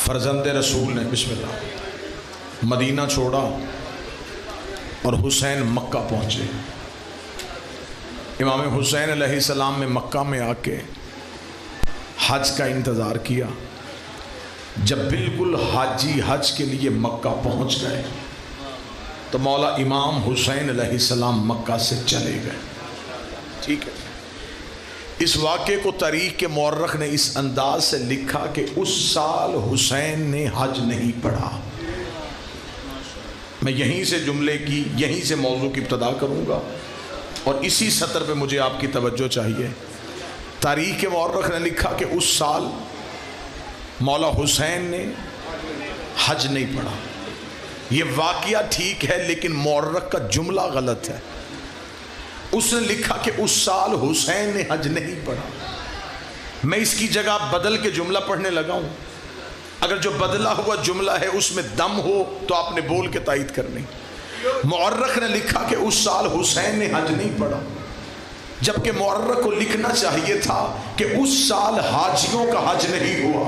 فرزند رسول نے بسم اللہ مدینہ چھوڑا اور حسین مکہ پہنچے۔ امام حسین علیہ السلام نے مکہ میں آ کے حج کا انتظار کیا۔ جب بالکل حاجی حج کے لیے مکہ پہنچ گئے تو مولا امام حسین علیہ السلام مکہ سے چلے گئے۔ ٹھیک ہے، اس واقعے کو تاریخ کے مورخ نے اس انداز سے لکھا کہ اس سال حسین نے حج نہیں پڑھا۔ میں یہیں سے جملے کی، یہیں سے موضوع کی ابتدا کروں گا اور اسی سطر پہ مجھے آپ کی توجہ چاہیے۔ تاریخ کے مورخ نے لکھا کہ اس سال مولا حسین نے حج نہیں پڑھا۔ یہ واقعہ ٹھیک ہے لیکن مورخ کا جملہ غلط ہے۔ اس نے لکھا کہ اس سال حسین نے حج نہیں پڑھا۔ میں اس کی جگہ بدل کے جملہ پڑھنے لگا ہوں۔ اگر جو بدلا ہوا جملہ ہے اس میں دم ہو تو آپ نے بول کے تائید کرنی۔ مورخ نے لکھا کہ اس سال حسین نے حج نہیں پڑھا، جبکہ مورخ کو لکھنا چاہیے تھا کہ اس سال حاجیوں کا حج نہیں ہوا۔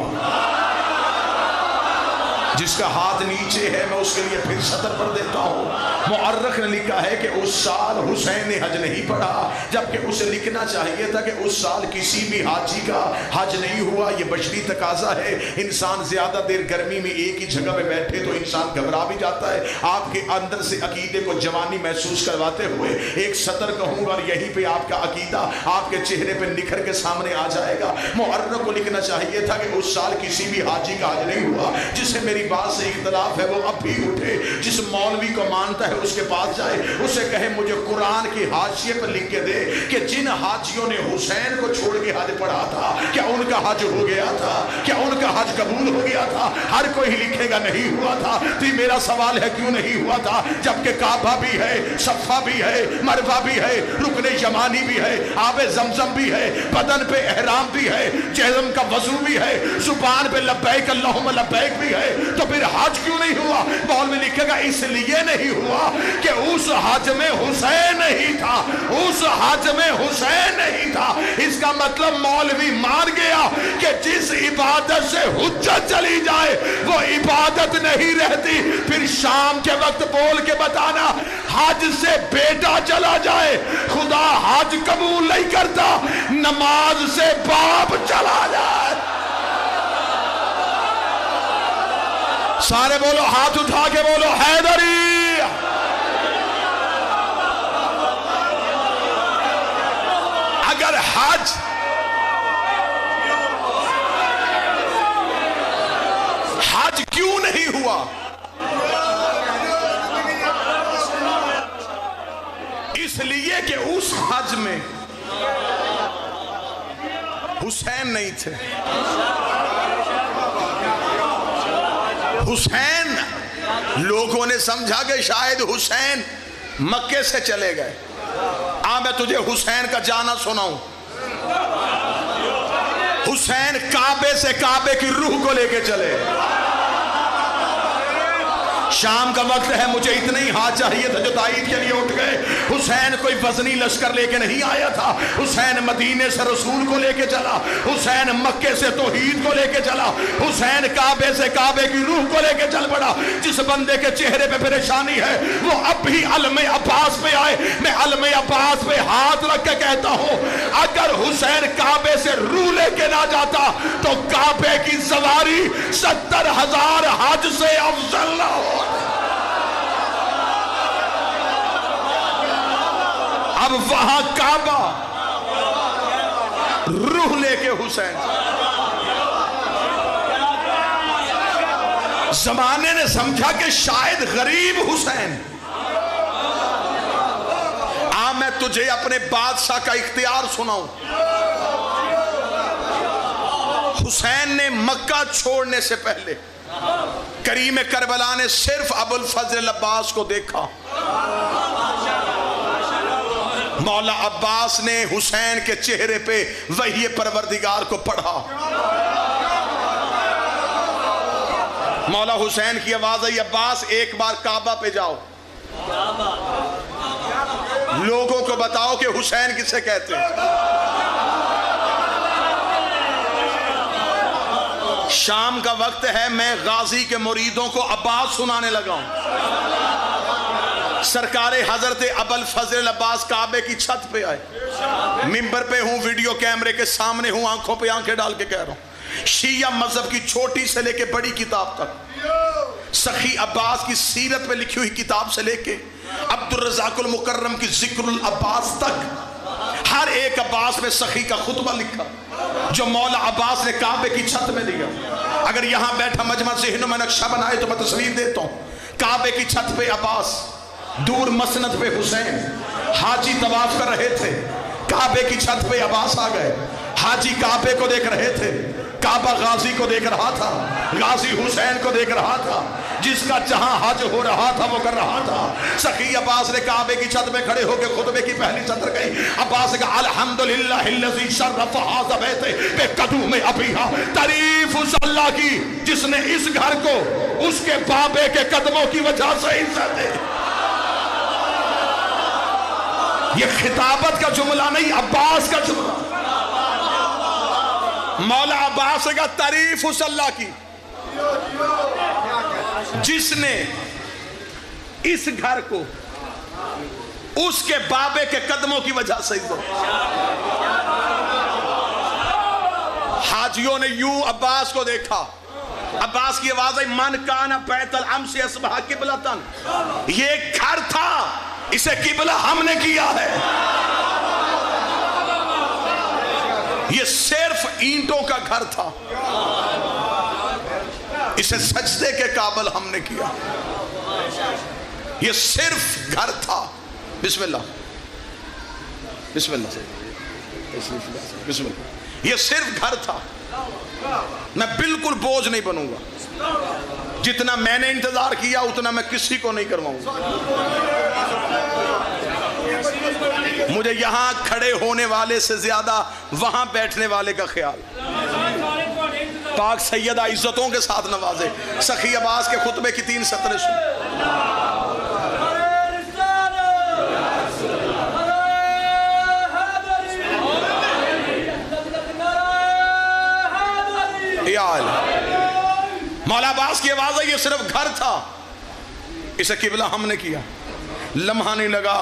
جس کا ہاتھ نیچے ہے میں اس کے لیے پھر سطر پر دیتا ہوں۔ مورخ نے لکھا ہے کہ اس سال حسین نے حج نہیں پڑھا، جبکہ اسے لکھنا چاہیے تھا کہ اس سال کسی بھی حاجی کا حج نہیں ہوا۔ یہ بشری تقاضا ہے۔ انسان زیادہ دیر گرمی میں ایک ہی جگہ پہ بیٹھے تو انسان گھبرا بھی جاتا ہے۔ آپ کے اندر سے عقیدے کو جوانی محسوس کرواتے ہوئے ایک سطر کہوں گا اور یہیں پہ آپ کا عقیدہ آپ کے چہرے پہ نکھر کے سامنے آ جائے گا۔ مورخ کو لکھنا چاہیے تھا کہ اس سال کسی بھی حاجی کا حج نہیں ہوا۔ جسے میری بات سے اختلاف ہے وہ اب بھی اٹھے، جس مولوی کو مانتا ہے اس کے پاس جائے، اسے کہے مجھے قرآن کی حاشیے پر لکھ کے دے کہ جن حاجیوں نے حسین کو چھوڑ کے حج پڑھا تھا کیا ان کا حج ہو گیا تھا؟ کیا ان کا حج قبول ہو گیا تھا؟ ہر کوئی لکھے گا نہیں ہوا تھا۔ تو میرا سوال ہے کیوں نہیں ہوا تھا؟ جبکہ کعبہ بھی ہے، صفا بھی ہے، مروہ بھی ہے، رکن یمانی بھی ہے، آب زمزم بھی ہے، بدن پہ احرام بھی ہے، جہنم کا وضو بھی ہے، زبان پہ لبیک اللہم لبیک بھی ہے، تو پھر حج کیوں نہیں ہوا؟ مولوی لکھے گا اس لیے نہیں ہوا کہ اس حج میں حسین نہیں تھا، اس حج میں حسین نہیں تھا۔ اس کا مطلب مولوی مان گیا کہ جس عبادت سے حجت چلی جائے وہ عبادت نہیں رہتی۔ پھر شام کے وقت بول کے بتانا حج سے بیٹا چلا جائے خدا حج قبول نہیں کرتا، نماز سے باپ چلا جائے۔ سارے بولو، ہاتھ اٹھا کے بولو حیدری۔ اگر حج کیوں نہیں ہوا؟ اس لیے کہ اس حج میں حسین نہیں تھے۔ حسین لوگوں نے سمجھا کہ شاید حسین مکے سے چلے گئے۔ میں تجھے حسین کا جانا سناؤں۔ حسین کعبے سے کعبے کی روح کو لے کے چلے۔ شام کا وقت ہے، مجھے اتنے ہی ہاتھ چاہیے تھا جو تائید کے لیے اٹھ گئے۔ حسین کوئی وزنی لشکر لے کے نہیں آیا تھا۔ حسین مدینے سے رسول کو لے کے چلا، حسین مکے سے توحید کو لے کے چلا، حسین کعبے سے کعبے کی روح کو لے کے چل پڑا۔ جس بندے کے چہرے پہ پریشانی ہے وہ اب بھی علم عباس پہ آئے۔ میں علم عباس پہ ہاتھ رکھ کے کہتا ہوں اگر حسین کعبے سے روح لے کے نہ جاتا تو کعبے کی سواری 70,000 حج سے افضل نہ ہو۔ اب وہاں کعبہ روح لے کے حسین، زمانے نے سمجھا کہ شاید غریب حسین۔ میں تجھے اپنے بادشاہ کا اختیار سناؤں۔ حسین نے مکہ چھوڑنے سے پہلے کریم کربلا نے صرف ابو الفضل عباس کو دیکھا۔ مولا عباس نے حسین کے چہرے پہ وحی پروردگار کو پڑھا۔ مولا حسین کی آواز آئی عباس ایک بار کعبہ پہ جاؤ، لوگوں کو بتاؤ کہ حسین کسے کہتے ہیں۔ شام کا وقت ہے، میں غازی کے مریدوں کو عباس سنانے لگا ہوں۔ سرکار حضرت ابوالفضل عباس کعبے کی چھت پہ آئے، منبر پہ ہوں، ویڈیو کیمرے کے سامنے ہوں، آنکھوں پہ آنکھیں ڈال کے کہہ رہا ہوں، شیعہ مذہب کی چھوٹی سے لے کے بڑی کتاب تک، سخی عباس کی سیرت پہ لکھی ہوئی کتاب سے لے کے عبدالرزاق المکرم کی ذکر العباس تک، ہر ایک عباس میں سخی کا خطبہ لکھا جو مولا عباس نے کعبے کی چھت میں دیا۔ اگر یہاں بیٹھا مجمع ذہنوں میں نقشہ بنائے تو میں تصویر دیتا ہوں، کعبے کی چھت پہ عباس، دور مسند پہ حسین، حاجی طواف کر رہے تھے، کعبے کی چھت پہ عباس آ گئے، حاجی کعبے کو دیکھ رہے تھے، کعبہ غازی کو دیکھ رہا تھا، غازی حسین کو دیکھ رہا تھا، جس کا جہاں حج ہو رہا تھا وہ کر رہا تھا۔ سخی عباس نے کعبے کی چھت میں کھڑے ہو کے خطبے کی پہلی سطر کہی، عباس نے کہا الحمدللہ الذی شرف ھذا بیت بقدوم ابیھا، تعریف اس اللہ کی جس نے اس گھر کو اس کے بابے کے قدموں کی وجہ سے عزت دی۔ یہ خطابت کا جملہ نہیں، عباس کا جملہ۔ مولا عباس کا تعریف اس اللہ کی جس نے اس گھر کو اس کے بابے کے قدموں کی وجہ سے عزت۔ حاجیوں نے یوں عباس کو دیکھا، عباس کی آواز آئی من کان بیت الامس اصبح قبلۃ، یہ ایک گھر تھا، اسے قبلہ ہم نے کیا ہے۔ یہ صرف اینٹوں کا گھر تھا، اسے سجدے کے قابل ہم نے کیا۔ یہ صرف گھر تھا۔ بسم اللہ بسم اللہ بسم اللہ۔ یہ صرف گھر تھا، میں بالکل بوجھ نہیں بنوں گا، جتنا میں نے انتظار کیا اتنا میں کسی کو نہیں کرواؤں گا۔ مجھے یہاں کھڑے ہونے والے سے زیادہ وہاں بیٹھنے والے کا خیال۔ پاک سیدہ عزتوں کے ساتھ نوازے۔ سخی عباس کے خطبے کی 3 سطریں سن۔ مولا عباس کی آواز ہے، یہ صرف گھر تھا، اسے قبلہ ہم نے کیا۔ لمحہ نہیں لگا،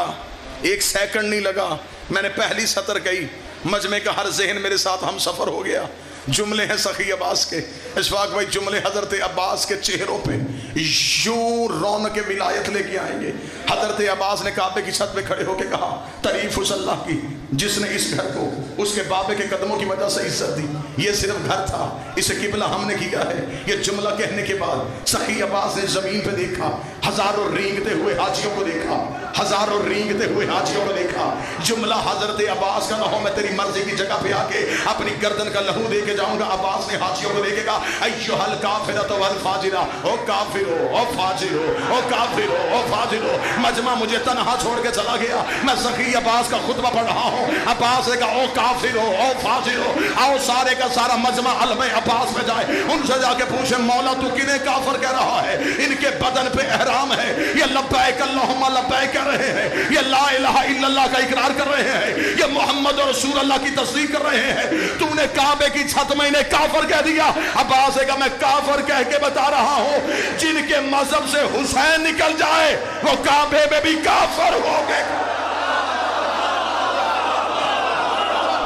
1 سیکنڈ نہیں لگا، میں نے پہلی سطر کہی، مجمع کا ہر ذہن میرے ساتھ ہم سفر ہو گیا۔ جملے ہیں سخی عباس کے، اشفاق بھائی جملے حضرت عباس کے چہروں پہ یوں رونق ولایت لے کے آئیں گے۔ حضرت عباس نے کعبے کی چھت پہ کھڑے ہو کے کہا تعریف اس اللہ کی جس نے اس گھر کو اس کے بابے کے قدموں کی وجہ سے عزت دی۔ یہ صرف گھر تھا، اسے قبلہ ہم نے کیا ہے۔ یہ جملہ کہنے کے بعد سخی عباس نے زمین پہ دیکھا، ہزاروں رینگتے ہوئے حاجیوں کو دیکھا، ہزاروں رینگتے ہوئے حاجیوں کو دیکھا۔ جملہ حضرت عباس کا نہ ہو میں تیری مرضی کی جگہ پہ آ کے اپنی گردن کا لہو دے کے جاؤں گا۔ عباس نے حاجیوں کو دیکھے گا ایھا الکافرۃ والفاجرہ، او کافر ہو او فاجر ہو او کافر ہو او فاجر ہو۔ مجمع مجھے تنہا چھوڑ کے چلا گیا، میں سخی عباس کا خطبہ پڑھ رہا ہوں۔ عباس نے کہا او کافر ہو او فاجر ہو، آؤ سارے کا سارا مجمع علم عباس میں جائے، ان سے جا کے پوچھے مولا تو کنہیں کافر کہہ رہا ہے؟ ان کے بدن پہ احرام ہے، یہ لبیک اللہم لبیک کہہ رہے ہیں، یہ لا الہ الا اللہ کا اقرار کر رہے ہیں، یہ محمد رسول اللہ کی تصدیق کر رہے ہیں، تو نے کعبے کی چھت میں انہیں کافر کہہ دیا۔ عباس نے کہا میں کافر کہہ کے بتا رہا ہوں، جن کے مذہب سے حسین نکل جائے وہ کعبے میں بھی کافر ہو گئے۔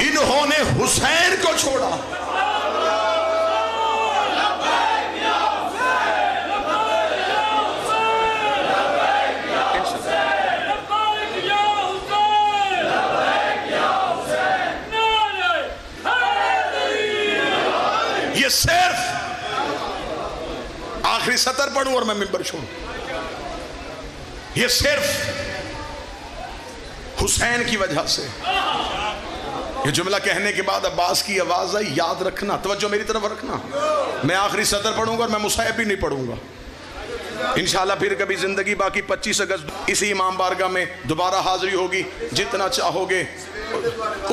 انہوں نے حسین کو چھوڑا۔ یہ صرف آخری سطر پڑھوں اور میں منبر چھوڑوں، یہ صرف حسین کی وجہ سے۔ یہ جملہ کہنے کے بعد عباس کی آواز آئی، یاد رکھنا، توجہ میری طرف رکھنا، میں آخری سطر پڑھوں گا اور میں مصحف بھی نہیں پڑھوں گا انشاءاللہ۔ پھر کبھی زندگی باقی 25 اگست اسی امام بارگاہ میں دوبارہ حاضری ہوگی، جتنا چاہو گے